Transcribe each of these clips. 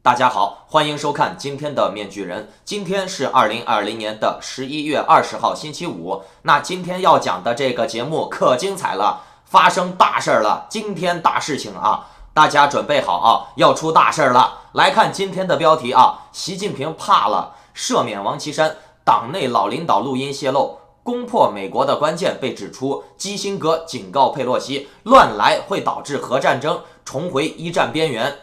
大家好，欢迎收看今天的面具人。今天是2020年的11月20号，星期五。那今天要讲的这个节目可精彩了，发生大事了，惊天大事情啊！大家准备好啊，要出大事了。来看今天的标题啊，习近平怕了，赦免王岐山，党内老领导录音泄露，攻破美国的关键被指出，基辛格警告佩洛西，乱来会导致核战争，重回一战边缘。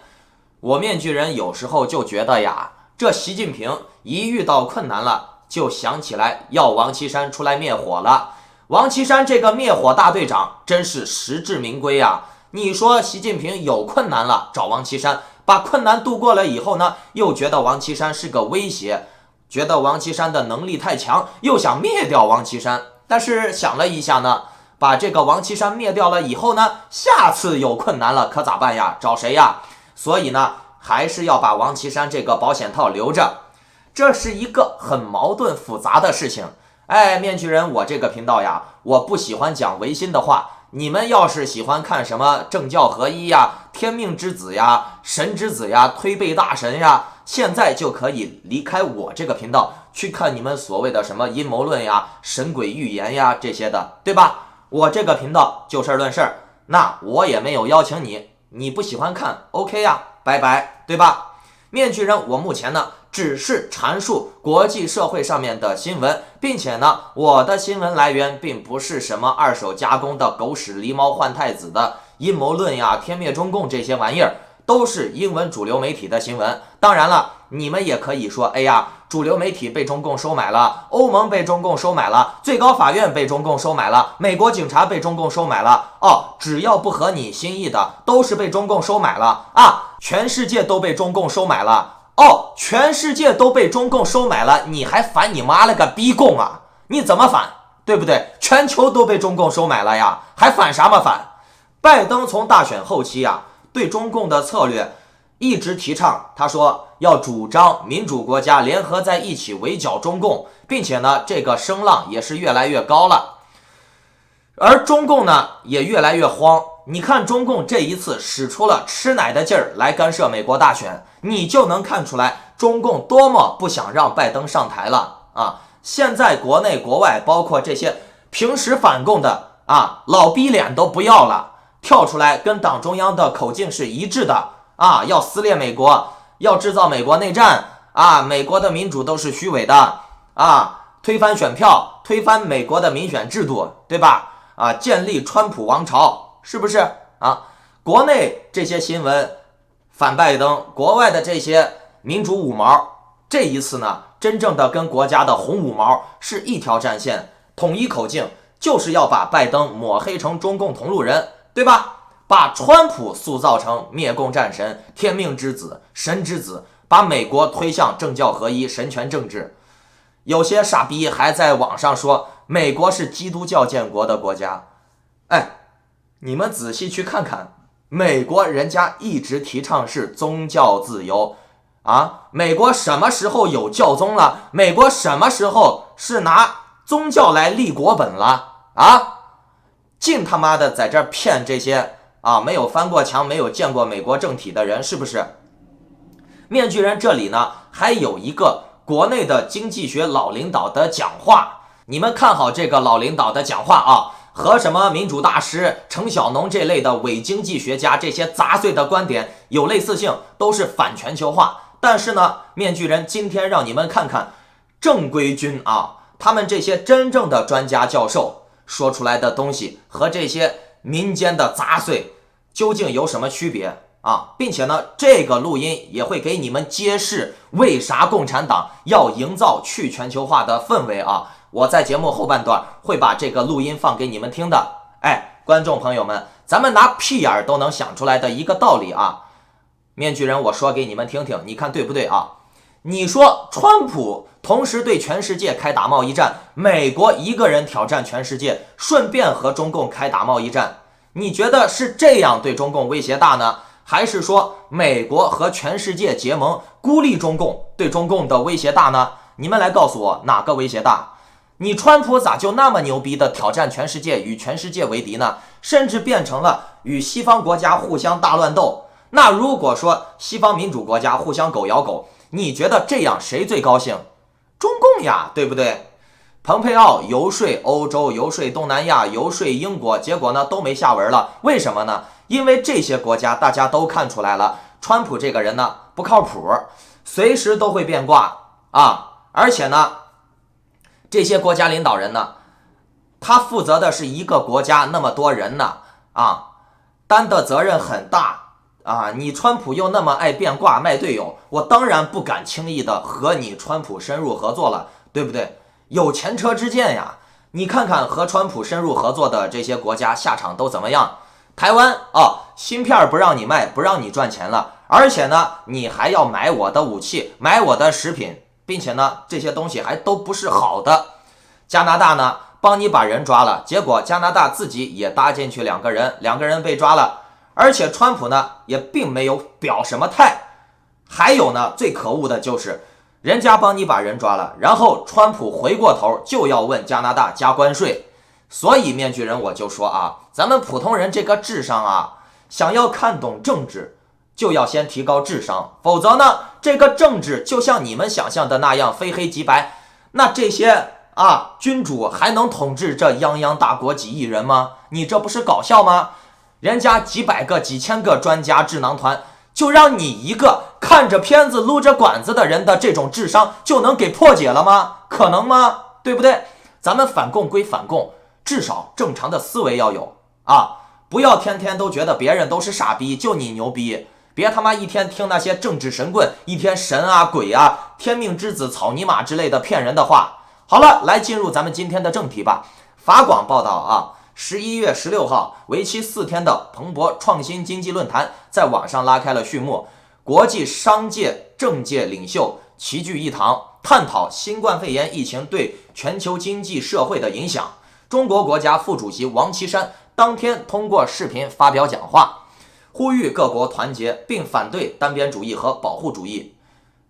我面具人有时候就觉得呀，这习近平一遇到困难了，就想起来要王岐山出来灭火了。王岐山这个灭火大队长真是实至名归啊！你说习近平有困难了找王岐山，把困难度过了以后呢，又觉得王岐山是个威胁，觉得王岐山的能力太强，又想灭掉王岐山。但是想了一下呢，把这个王岐山灭掉了以后呢，下次有困难了可咋办呀？找谁呀？所以呢，还是要把王岐山这个保险套留着，这是一个很矛盾复杂的事情。面具人，我这个频道呀，我不喜欢讲违心的话。你们要是喜欢看什么政教合一呀、天命之子呀、神之子呀、推背大神呀，现在就可以离开我这个频道，去看你们所谓的什么阴谋论呀、神鬼预言呀这些的，对吧？我这个频道就事论事，那我也没有邀请你。你不喜欢看 OK 呀，拜拜，对吧？面具人，我目前呢只是阐述国际社会上面的新闻，并且呢我的新闻来源并不是什么二手加工的狗屎狸猫换太子的阴谋论呀、天灭中共这些玩意儿，都是英文主流媒体的新闻。当然了，你们也可以说，哎呀，主流媒体被中共收买了，欧盟被中共收买了，最高法院被中共收买了，美国警察被中共收买了。只要不合你心意的，都是被中共收买了啊！全世界都被中共收买了。全世界都被中共收买了，你还反你妈了个逼共啊？你怎么反？对不对？全球都被中共收买了呀，还反什么反？拜登从大选后期呀，对中共的策略一直提倡，他说要主张民主国家联合在一起围剿中共，并且呢，这个声浪也是越来越高了。而中共呢，也越来越慌。你看中共这一次使出了吃奶的劲儿来干涉美国大选，你就能看出来中共多么不想让拜登上台了啊！现在国内国外包括这些平时反共的老逼脸都不要了，跳出来跟党中央的口径是一致的啊，要撕裂美国，要制造美国内战啊，美国的民主都是虚伪的啊，推翻选票，推翻美国的民选制度，对吧？建立川普王朝，是不是啊？国内这些新闻反拜登，国外的这些民主五毛，这一次呢，真正的跟国家的红五毛是一条战线，统一口径，就是要把拜登抹黑成中共同路人，对吧？把川普塑造成灭共战神、天命之子、神之子，把美国推向政教合一、神权政治。有些傻逼还在网上说美国是基督教建国的国家，你们仔细去看看，美国人家一直提倡是宗教自由啊，美国什么时候有教宗了？美国什么时候是拿宗教来立国本了啊？净他妈的在这骗这些没有翻过墙、没有见过美国政体的人，是不是？面具人这里呢，还有一个国内的经济学老领导的讲话，你们看好这个老领导的讲话啊，和什么民主大师程小农这类的伪经济学家这些杂碎的观点有类似性，都是反全球化。但是呢，面具人今天让你们看看正规军他们这些真正的专家教授说出来的东西和这些民间的杂碎究竟有什么区别并且呢，这个录音也会给你们揭示为啥共产党要营造去全球化的氛围我在节目后半段会把这个录音放给你们听的。观众朋友们，咱们拿屁眼都能想出来的一个道理面具人我说给你们听听，你看对不对你说川普同时对全世界开打贸易战，美国一个人挑战全世界，顺便和中共开打贸易战，你觉得是这样对中共威胁大呢，还是说美国和全世界结盟孤立中共对中共的威胁大呢？你们来告诉我哪个威胁大？你川普咋就那么牛逼的挑战全世界，与全世界为敌呢？甚至变成了与西方国家互相大乱斗，那如果说西方民主国家互相狗咬狗，你觉得这样谁最高兴？中共呀，对不对？蓬佩奥游说欧洲，游说东南亚，游说英国，结果呢都没下文了。为什么呢？因为这些国家大家都看出来了，川普这个人呢不靠谱，随时都会变卦啊！而且呢，这些国家领导人呢，他负责的是一个国家那么多人呢啊，担的责任很大啊。你川普又那么爱变卦卖队友，我当然不敢轻易的和你川普深入合作了，对不对？有前车之鉴呀，你看看和川普深入合作的这些国家下场都怎么样？台湾芯片不让你卖，不让你赚钱了，而且呢，你还要买我的武器，买我的食品，并且呢，这些东西还都不是好的。加拿大呢，帮你把人抓了，结果加拿大自己也搭进去两个人被抓了，而且川普呢也并没有表什么态。还有呢，最可恶的就是人家帮你把人抓了，然后川普回过头就要问加拿大加关税。所以面具人我就说啊，咱们普通人这个智商啊，想要看懂政治就要先提高智商，否则呢，这个政治就像你们想象的那样非黑即白，那这些君主还能统治这泱泱大国几亿人吗？你这不是搞笑吗？人家几百个几千个专家智囊团，就让你一个看着片子撸着管子的人的这种智商就能给破解了吗？可能吗？对不对？咱们反共归反共，至少正常的思维要有不要天天都觉得别人都是傻逼，就你牛逼。别他妈一天听那些政治神棍，一天神鬼天命之子草泥马之类的骗人的话。好了，来进入咱们今天的正题吧。法广报道11月16号，为期4天的彭博创新经济论坛在网上拉开了序幕，国际商界、政界领袖齐聚一堂，探讨新冠肺炎疫情对全球经济社会的影响。中国国家副主席王岐山当天通过视频发表讲话，呼吁各国团结，并反对单边主义和保护主义。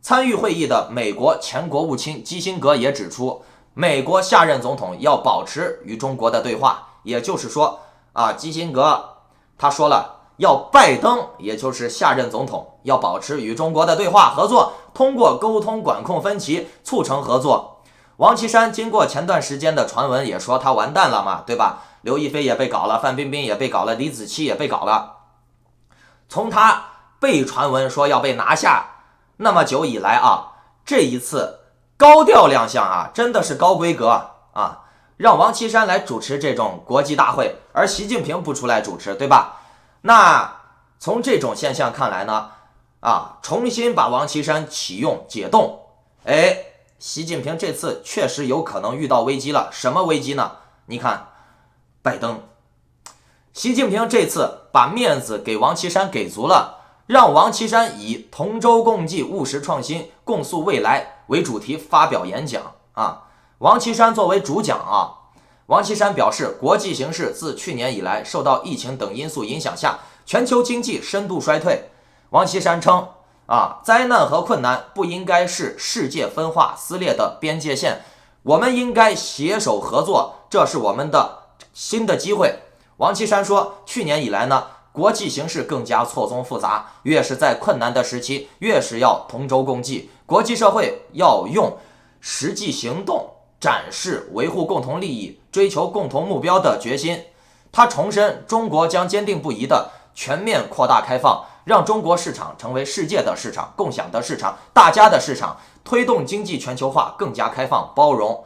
参与会议的美国前国务卿基辛格也指出，美国下任总统要保持与中国的对话，也就是说基辛格他说了，要拜登也就是下任总统要保持与中国的对话合作，通过沟通管控分歧，促成合作。王岐山经过前段时间的传闻也说他完蛋了嘛，对吧？刘亦菲也被搞了，范冰冰也被搞了，李子柒也被搞了。从他被传闻说要被拿下那么久以来这一次高调亮相真的是高规格让王岐山来主持这种国际大会，而习近平不出来主持，对吧？那从这种现象看来呢重新把王岐山启用解冻，习近平这次确实有可能遇到危机了。什么危机呢？你看拜登，习近平这次把面子给王岐山给足了，让王岐山以同舟共济、务实创新、共塑未来为主题发表演讲王岐山作为主讲王岐山表示，国际形势自去年以来受到疫情等因素影响下，全球经济深度衰退。王岐山称灾难和困难不应该是世界分化撕裂的边界线，我们应该携手合作，这是我们的新的机会。王岐山说，去年以来呢，国际形势更加错综复杂，越是在困难的时期，越是要同舟共济，国际社会要用实际行动展示维护共同利益、追求共同目标的决心。他重申，中国将坚定不移地全面扩大开放，让中国市场成为世界的市场、共享的市场、大家的市场，推动经济全球化更加开放、包容、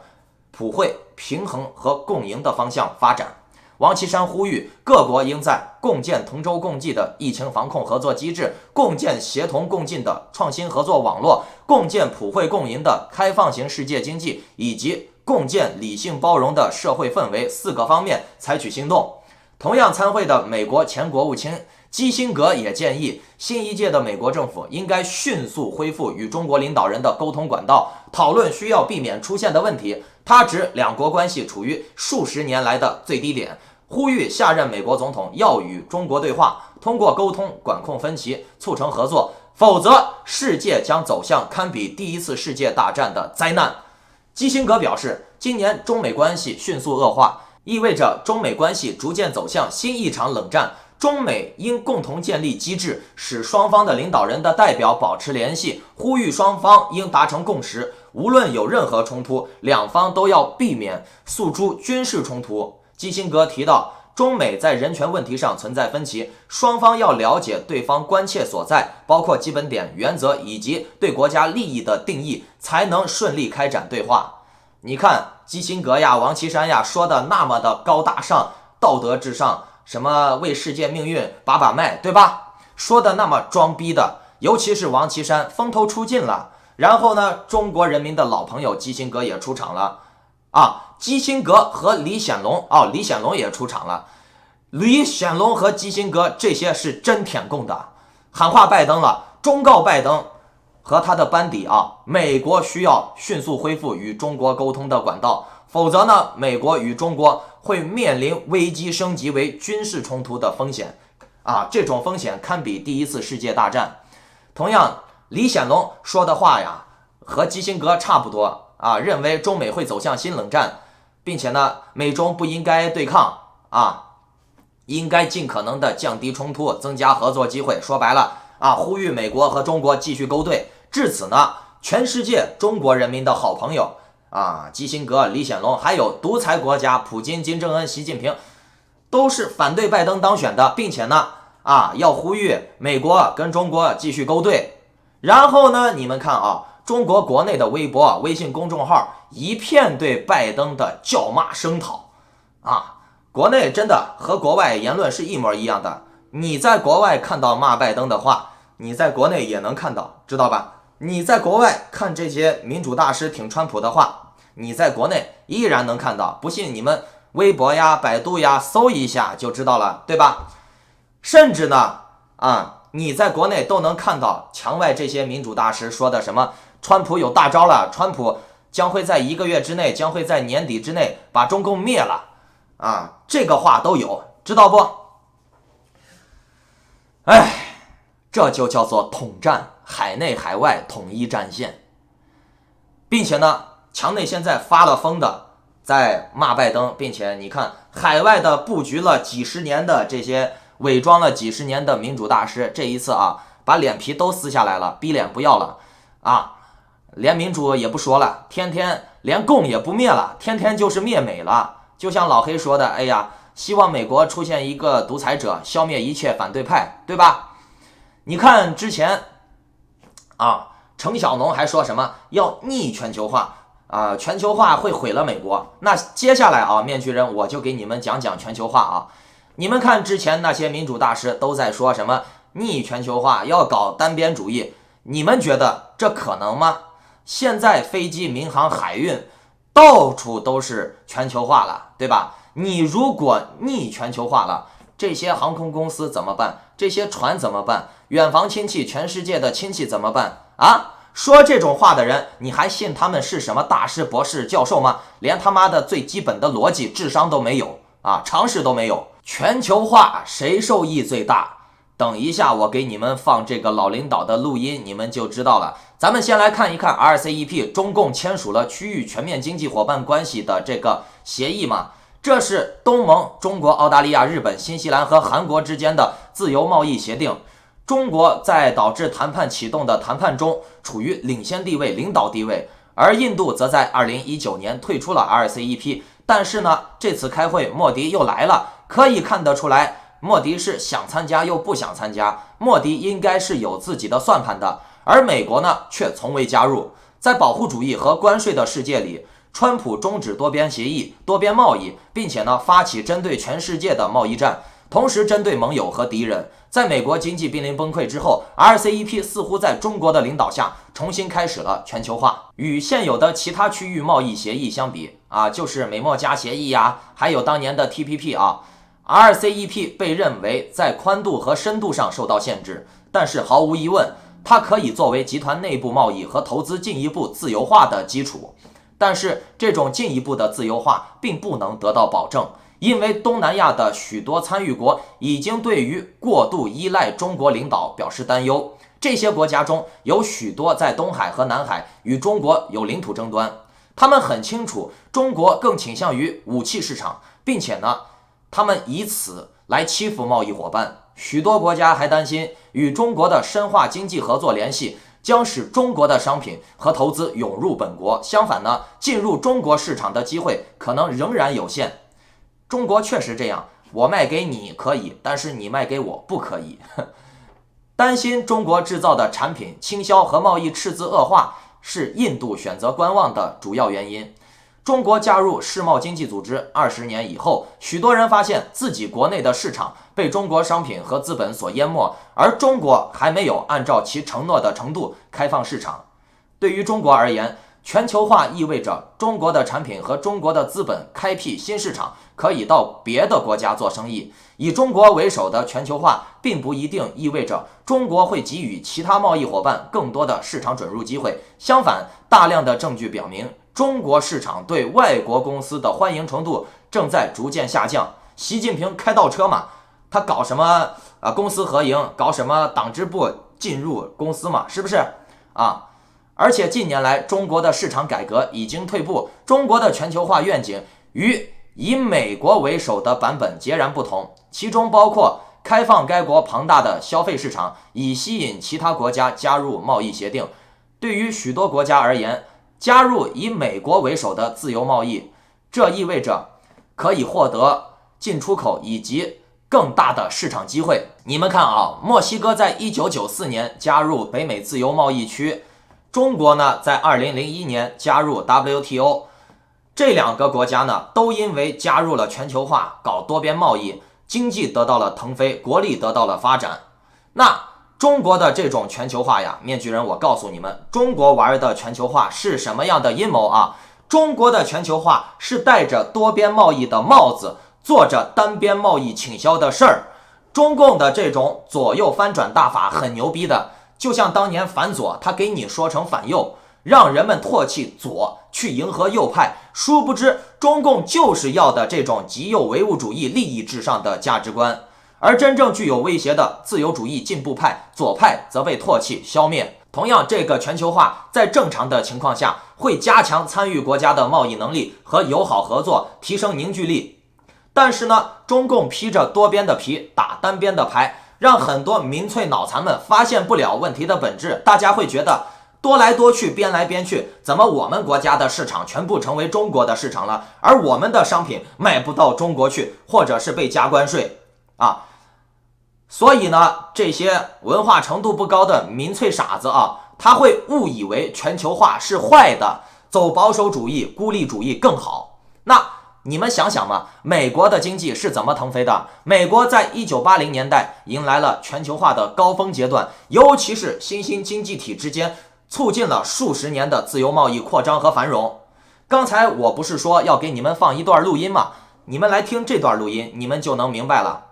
普惠、平衡和共赢的方向发展。王岐山呼吁各国应在共建同舟共济的疫情防控合作机制、共建协同共进的创新合作网络、共建普惠共赢的开放型世界经济以及共建理性包容的社会氛围4个方面采取行动。同样参会的美国前国务卿基辛格也建议，新一届的美国政府应该迅速恢复与中国领导人的沟通管道，讨论需要避免出现的问题。他指两国关系处于数十年来的最低点，呼吁下任美国总统要与中国对话，通过沟通管控分歧，促成合作，否则世界将走向堪比第一次世界大战的灾难。基辛格表示，今年中美关系迅速恶化，意味着中美关系逐渐走向新一场冷战。中美应共同建立机制，使双方的领导人的代表保持联系，呼吁双方应达成共识，无论有任何冲突，两方都要避免诉诸军事冲突。基辛格提到，中美在人权问题上存在分歧，双方要了解对方关切所在，包括基本点、原则以及对国家利益的定义，才能顺利开展对话。你看基辛格呀、王岐山呀说的那么的高大上、道德至上，什么为世界命运把脉，对吧？说的那么装逼的，尤其是王岐山风头出尽了。然后呢，中国人民的老朋友基辛格也出场了啊，基辛格和李显龙李显龙也出场了。李显龙和基辛格这些是真舔共的，喊话拜登了，忠告拜登和他的班底美国需要迅速恢复与中国沟通的管道，否则呢，美国与中国会面临危机升级为军事冲突的风险这种风险堪比第一次世界大战。同样，李显龙说的话呀，和基辛格差不多认为中美会走向新冷战，并且呢，美中不应该对抗应该尽可能的降低冲突，增加合作机会。说白了呼吁美国和中国继续勾兑。至此呢，全世界中国人民的好朋友基辛格、李显龙，还有独裁国家普京、金正恩、习近平，都是反对拜登当选的，并且呢要呼吁美国跟中国继续勾兑。然后呢，你们看中国国内的微博、微信公众号一片对拜登的叫骂声讨国内真的和国外言论是一模一样的。你在国外看到骂拜登的话，你在国内也能看到，知道吧？你在国外看这些民主大师挺川普的话，你在国内依然能看到。不信你们微博呀、百度呀搜一下就知道了，对吧？甚至呢你在国内都能看到墙外这些民主大师说的什么川普有大招了，川普将会在1个月之内，将会在年底之内把中共灭了这个话都有，知道不？这就叫做统战，海内海外统一战线。并且呢，墙内现在发了疯的在骂拜登，并且你看海外的布局了几十年的这些伪装了几十年的民主大师，这一次把脸皮都撕下来了，逼脸不要了连民主也不说了，天天连共也不灭了，天天就是灭美了。就像老黑说的，希望美国出现一个独裁者，消灭一切反对派，对吧？你看之前程小农还说什么要逆全球化全球化会毁了美国。那接下来面具人我就给你们讲讲全球化你们看之前那些民主大师都在说什么逆全球化，要搞单边主义，你们觉得这可能吗？现在飞机、民航、海运到处都是全球化了，对吧？你如果逆全球化了，这些航空公司怎么办？这些船怎么办？远房亲戚、全世界的亲戚怎么办说这种话的人，你还信他们是什么大师、博士、教授吗？连他妈的最基本的逻辑、智商都没有常识都没有。全球化谁受益最大？等一下我给你们放这个老领导的录音，你们就知道了。咱们先来看一看 RCEP， 中共签署了区域全面经济伙伴关系的这个协议嘛。这是东盟、中国、澳大利亚、日本、新西兰和韩国之间的自由贸易协定。中国在导致谈判启动的谈判中处于领先地位、领导地位，而印度则在2019年退出了 RCEP。但是呢，这次开会莫迪又来了，可以看得出来，莫迪是想参加又不想参加，莫迪应该是有自己的算盘的，而美国呢却从未加入。在保护主义和关税的世界里，川普终止多边协议、多边贸易，并且呢发起针对全世界的贸易战，同时针对盟友和敌人。在美国经济濒临崩溃之后， RCEP 似乎在中国的领导下重新开始了全球化。与现有的其他区域贸易协议相比就是美墨加协议还有当年的 TPP RCEP 被认为在宽度和深度上受到限制，但是毫无疑问，它可以作为集团内部贸易和投资进一步自由化的基础。但是这种进一步的自由化并不能得到保证，因为东南亚的许多参与国已经对于过度依赖中国领导表示担忧。这些国家中有许多在东海和南海与中国有领土争端，他们很清楚中国更倾向于武器市场，并且呢他们以此来欺负贸易伙伴。许多国家还担心与中国的深化经济合作联系将使中国的商品和投资涌入本国，相反呢，进入中国市场的机会可能仍然有限。中国确实这样，我卖给你可以，但是你卖给我不可以。担心中国制造的产品倾销和贸易赤字恶化，是印度选择观望的主要原因。中国加入世贸经济组织20年以后，许多人发现自己国内的市场被中国商品和资本所淹没，而中国还没有按照其承诺的程度开放市场。对于中国而言，全球化意味着中国的产品和中国的资本开辟新市场，可以到别的国家做生意。以中国为首的全球化并不一定意味着中国会给予其他贸易伙伴更多的市场准入机会，相反，大量的证据表明，中国市场对外国公司的欢迎程度正在逐渐下降。习近平开倒车嘛，他搞什么公私合营，搞什么党支部进入公司嘛，是不是啊？而且近年来中国的市场改革已经退步，中国的全球化愿景与以美国为首的版本截然不同，其中包括开放该国庞大的消费市场，以吸引其他国家加入贸易协定。对于许多国家而言，加入以美国为首的自由贸易，这意味着可以获得进出口以及更大的市场机会。你们看啊，墨西哥在1994年加入北美自由贸易区，中国呢在2001年加入 WTO。这两个国家呢，都因为加入了全球化，搞多边贸易，经济得到了腾飞，国力得到了发展。那中国的这种全球化呀，面具人，我告诉你们，中国玩的全球化是什么样的阴谋啊？中国的全球化是戴着多边贸易的帽子，做着单边贸易倾销的事儿。中共的这种左右翻转大法很牛逼的，就像当年反左，他给你说成反右，让人们唾弃左，去迎合右派。殊不知，中共就是要的这种极右唯物主义、利益至上的价值观，而真正具有威胁的自由主义进步派、左派则被唾弃、消灭。同样，这个全球化在正常的情况下会加强参与国家的贸易能力和友好合作，提升凝聚力。但是呢，中共披着多边的皮，打单边的牌，让很多民粹脑残们发现不了问题的本质。大家会觉得多来多去，边来边去，怎么我们国家的市场全部成为中国的市场了，而我们的商品卖不到中国去，或者是被加关税啊？所以呢，这些文化程度不高的民粹傻子啊，他会误以为全球化是坏的，走保守主义、孤立主义更好。那你们想想嘛，美国的经济是怎么腾飞的？美国在1980年代迎来了全球化的高峰阶段，尤其是新兴经济体之间促进了数十年的自由贸易扩张和繁荣。刚才我不是说要给你们放一段录音吗？你们来听这段录音，你们就能明白了。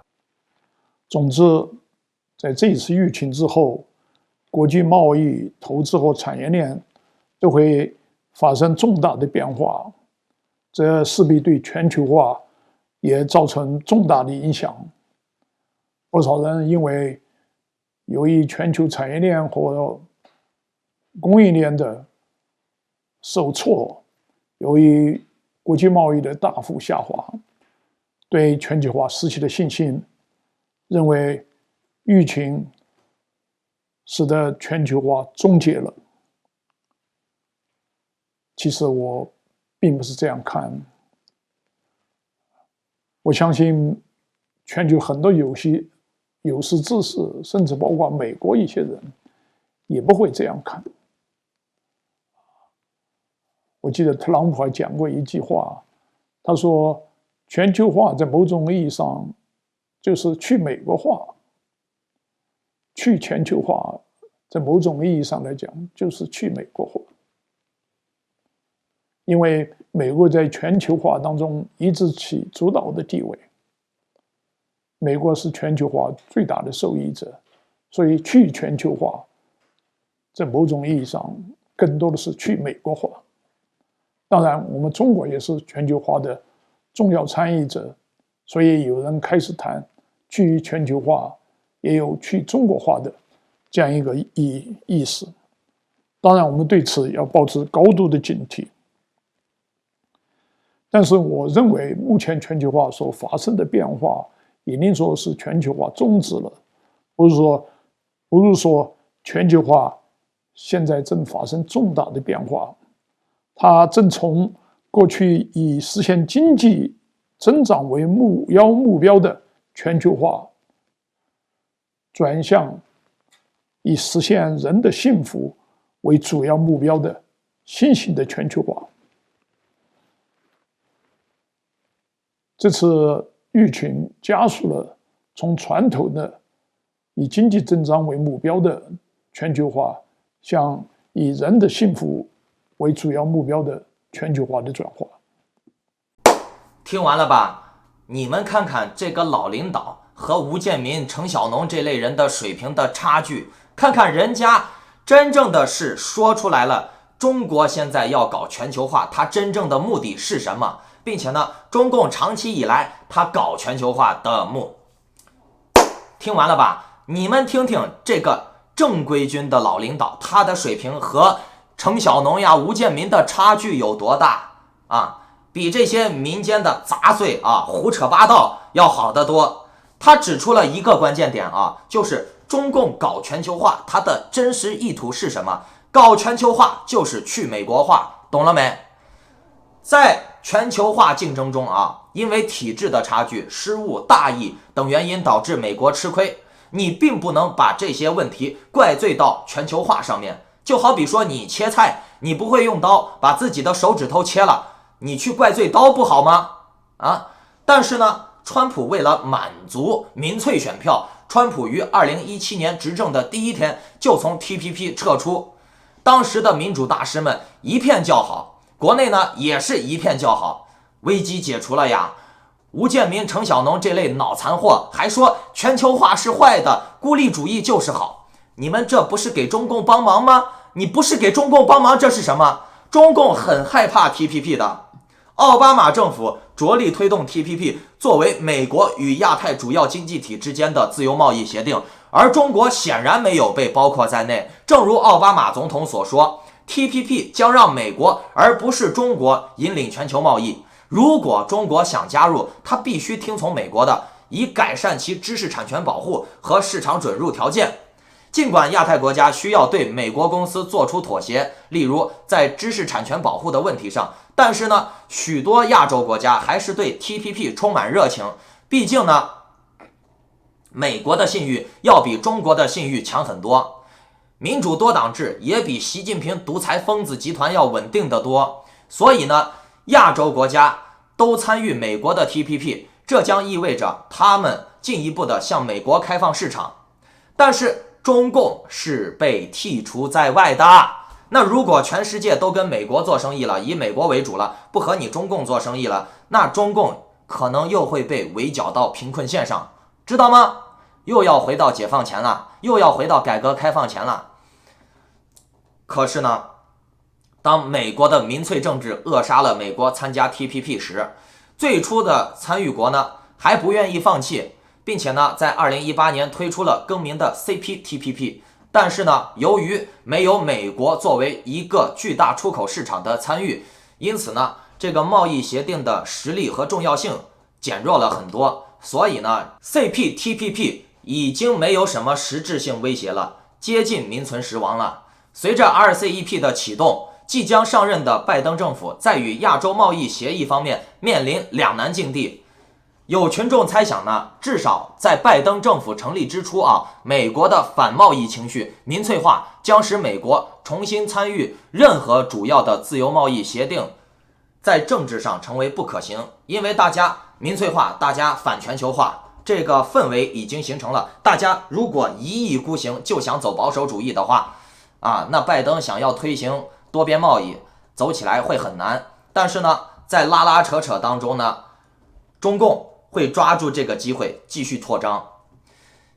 总之，在这一次疫情之后，国际贸易、投资和产业链都会发生重大的变化，这势必对全球化也造成重大的影响。不少人因为由于全球产业链和供应链的受挫，由于国际贸易的大幅下滑，对全球化失去了信心，认为疫情使得全球化终结了。其实我并不是这样看，我相信全球很多有识之士，甚至包括美国一些人，也不会这样看。我记得特朗普还讲过一句话，他说全球化在某种意义上就是去美国化，去全球化在某种意义上来讲就是去美国化。因为美国在全球化当中一直起主导的地位，美国是全球化最大的受益者，所以去全球化在某种意义上更多的是去美国化。当然我们中国也是全球化的重要参与者，所以有人开始谈去全球化，也有去中国化的这样一个意识。当然我们对此要保持高度的警惕。但是我认为目前全球化所发生的变化一定说是全球化终止了，不是说全球化现在正发生重大的变化，它正从过去以实现经济增长为目标的全球化，转向以实现人的幸福为主要目标的新型的全球化。这次疫情加速了从传统的以经济增长为目标的全球化，向以人的幸福为主要目标的全球化的转化。听完了吧？你们看看这个老领导和吴建民、程小农这类人的水平的差距，看看人家真正的是说出来了，中国现在要搞全球化，它真正的目的是什么？并且呢，中共长期以来他搞全球化的听完了吧？你们听听这个正规军的老领导，他的水平和程小农呀、吴建民的差距有多大啊？比这些民间的杂碎啊、胡扯八道要好得多。他指出了一个关键点啊，就是中共搞全球化，它的真实意图是什么？搞全球化就是去美国化，懂了没？在全球化竞争中啊，因为体制的差距、失误、大意等原因导致美国吃亏，你并不能把这些问题怪罪到全球化上面。就好比说你切菜，你不会用刀，把自己的手指头切了，你去怪罪刀不好吗？但是呢，川普为了满足民粹选票，川普于2017年执政的第一天就从 TPP 撤出，当时的民主大师们一片叫好，国内呢也是一片叫好，危机解除了呀。吴建民、程小农这类脑残货还说全球化是坏的，孤立主义就是好，你们这不是给中共帮忙吗？你不是给中共帮忙，这是什么？中共很害怕 TPP 的，奥巴马政府着力推动 TPP 作为美国与亚太主要经济体之间的自由贸易协定，而中国显然没有被包括在内。正如奥巴马总统所说， TPP 将让美国而不是中国引领全球贸易，如果中国想加入，它必须听从美国的，以改善其知识产权保护和市场准入条件。尽管亚太国家需要对美国公司做出妥协，例如在知识产权保护的问题上，但是呢，许多亚洲国家还是对 TPP 充满热情。毕竟呢，美国的信誉要比中国的信誉强很多，民主多党制也比习近平独裁疯子集团要稳定得多。所以呢，亚洲国家都参与美国的 TPP， 这将意味着他们进一步的向美国开放市场。但是中共是被剔除在外的。那如果全世界都跟美国做生意了，以美国为主了，不和你中共做生意了，那中共可能又会被围剿到贫困线上，知道吗？又要回到解放前了，又要回到改革开放前了。可是呢，当美国的民粹政治扼杀了美国参加 TPP 时，最初的参与国呢还不愿意放弃，并且呢，在2018年推出了更名的 CPTPP， 但是呢，由于没有美国作为一个巨大出口市场的参与，因此呢，这个贸易协定的实力和重要性减弱了很多，所以呢 ，CPTPP 已经没有什么实质性威胁了，接近名存实亡了。随着 RCEP 的启动，即将上任的拜登政府在与亚洲贸易协议方面面临两难境地。有群众猜想呢，至少在拜登政府成立之初美国的反贸易情绪、民粹化将使美国重新参与任何主要的自由贸易协定，在政治上成为不可行，因为大家民粹化，大家反全球化，这个氛围已经形成了。大家如果一意孤行，就想走保守主义的话，那拜登想要推行多边贸易，走起来会很难。但是呢，在拉拉扯扯当中呢，中共会抓住这个机会继续扩张。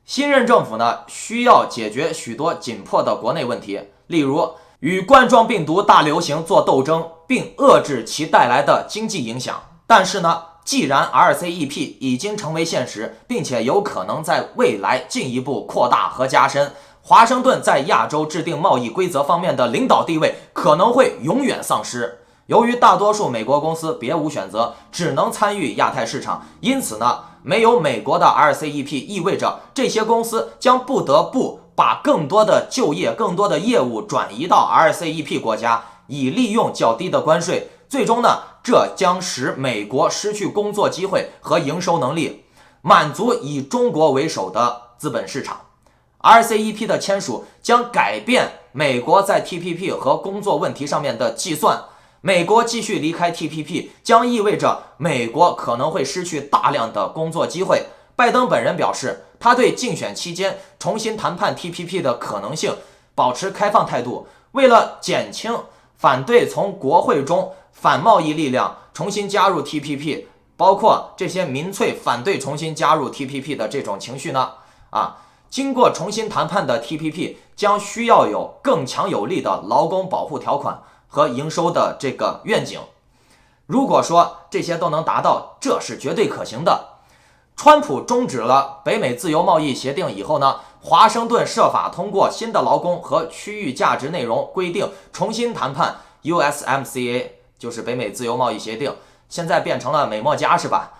新任政府呢，需要解决许多紧迫的国内问题，例如与冠状病毒大流行做斗争，并遏制其带来的经济影响。但是呢，既然 RCEP 已经成为现实，并且有可能在未来进一步扩大和加深，华盛顿在亚洲制定贸易规则方面的领导地位可能会永远丧失。由于大多数美国公司别无选择，只能参与亚太市场，因此呢，没有美国的 RCEP， 意味着这些公司将不得不把更多的就业、更多的业务转移到 RCEP 国家，以利用较低的关税。最终呢，这将使美国失去工作机会和营收能力，满足以中国为首的资本市场。RCEP 的签署将改变美国在 TPP 和工作问题上面的计算。美国继续离开 TPP 将意味着美国可能会失去大量的工作机会。拜登本人表示，他对竞选期间重新谈判 TPP 的可能性保持开放态度。为了减轻反对从国会中反贸易力量重新加入 TPP， 包括这些民粹反对重新加入 TPP 的这种情绪呢，经过重新谈判的 TPP 将需要有更强有力的劳工保护条款和营收的这个愿景。如果说这些都能达到，这是绝对可行的。川普终止了北美自由贸易协定以后呢，华盛顿设法通过新的劳工和区域价值内容规定重新谈判 USMCA， 就是北美自由贸易协定，现在变成了美墨加是吧？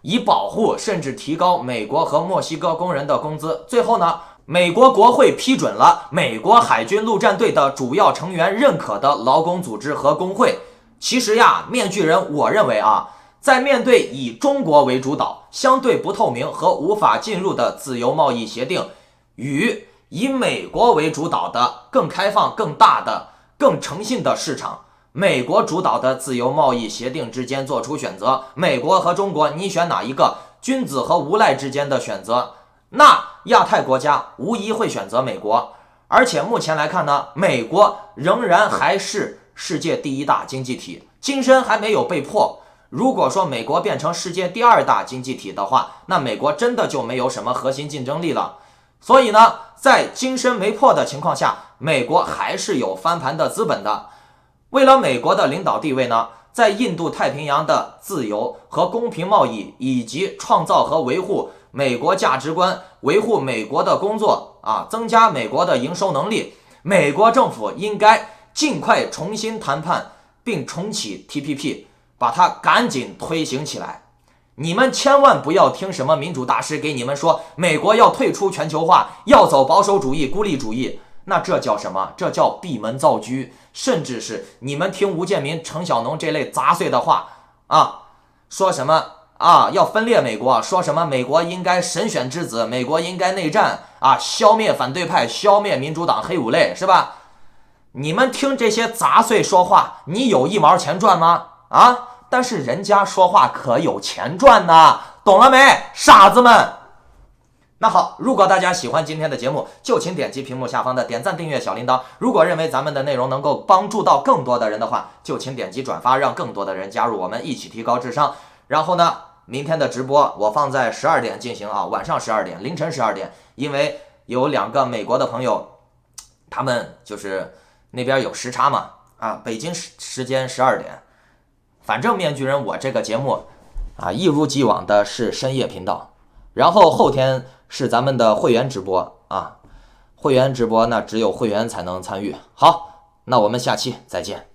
以保护甚至提高美国和墨西哥工人的工资。最后呢，美国国会批准了美国海军陆战队的主要成员认可的劳工组织和工会。其实呀，面具人，我认为在面对以中国为主导、相对不透明和无法进入的自由贸易协定，与以美国为主导的更开放、更大的、更诚信的市场，美国主导的自由贸易协定之间做出选择，美国和中国你选哪一个？君子和无赖之间的选择，那亚太国家无疑会选择美国。而且目前来看呢，美国仍然还是世界第一大经济体，金身还没有被破。如果说美国变成世界第二大经济体的话，那美国真的就没有什么核心竞争力了。所以呢，在金身没破的情况下，美国还是有翻盘的资本的。为了美国的领导地位呢，在印度太平洋的自由和公平贸易，以及创造和维护美国价值观，维护美国的工作增加美国的营收能力，美国政府应该尽快重新谈判并重启 TPP， 把它赶紧推行起来。你们千万不要听什么民主大师给你们说美国要退出全球化，要走保守主义、孤立主义，那这叫什么？这叫闭门造车。甚至是你们听吴建民、程小农这类杂碎的话说什么要分裂美国，说什么美国应该神选之子，美国应该内战消灭反对派，消灭民主党黑五类，是吧？你们听这些杂碎说话，你有一毛钱赚吗？但是人家说话可有钱赚呢，懂了没，傻子们？那好，如果大家喜欢今天的节目，就请点击屏幕下方的点赞、订阅、小铃铛。如果认为咱们的内容能够帮助到更多的人的话，就请点击转发，让更多的人加入我们，一起提高智商。然后呢，明天的直播我放在12点进行晚上12点，凌晨12点，因为有2个美国的朋友，他们就是那边有时差嘛，北京时间12点。反正面具人我这个节目一如既往的是深夜频道，然后后天是咱们的会员直播会员直播那只有会员才能参与。好，那我们下期再见。